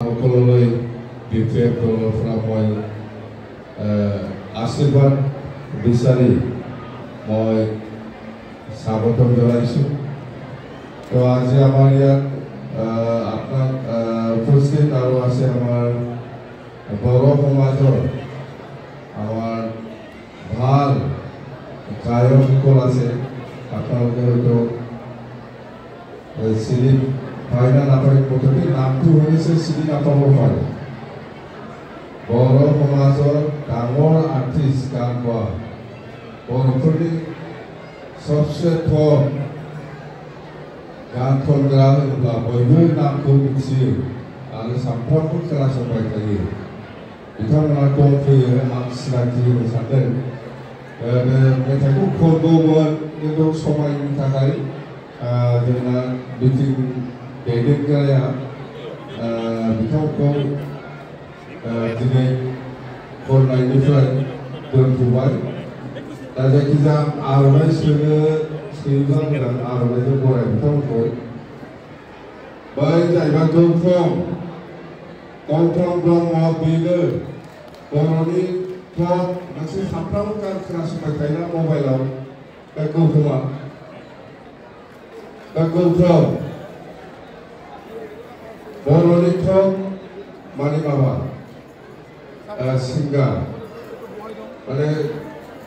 Kololoi BPF Kololoi आशीर्वाद বিচাৰি মই স্বাগতম জনাইছো। তো আজি আমাৰ ইয়াত আপোনাক উপস্থিত আৰু আছে আমাৰ বড়ো সমাজৰ আমাৰ ভাল গায়কসকল আছে। আপোনালোকে হয়তো চিনি পায় না নাপায়, মুঠতে নামটো শুনিছে, চিনি নাপাব পাৰে। বড়ো সমাজৰ ডাঙৰ আৰ্টিষ্ট গান গোৱা বড়োফोरनि सबसे टप गान खनग्रा होनोब्ला बयबो नामखौ मिथियो आरो सानफ्रोमबो खोनासंबाय थायो। बिथांमोना दंफैयो, आं सिनायथि होनो सानदों। मेथाइखौ खनगौमोन खिन्थु समायनि थाखाय जोंना मिटिं दैदेनग्राया बिथांखौ दिनै खननायनिफ्राय दोनथ'बाय। दा जायखिजाया आर'नाइ सोयोब्ला मोजां, आर'नाइजों बराय बिथांमोनखौ। बै जाहैबाय गौतम ब्रह्म, बेनो बर'नि टप मोनसे सानफ्रामबो गान खोनासंबाय थायोना मबाइलाव, बे गौतमा। दा गौतम बर'नि टप माने माबा सिंगार, माने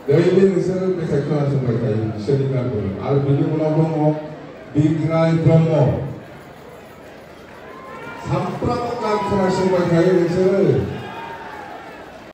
दैलि नोंसोरो मेथाइ खोनासंबाय थायो बिसोरनि गानखौ। आरो बिनि उनाव दङ बिग्राय ब्रह्म, सानफ्रामबो गान खोनासंबाय थायो नोंसोरो।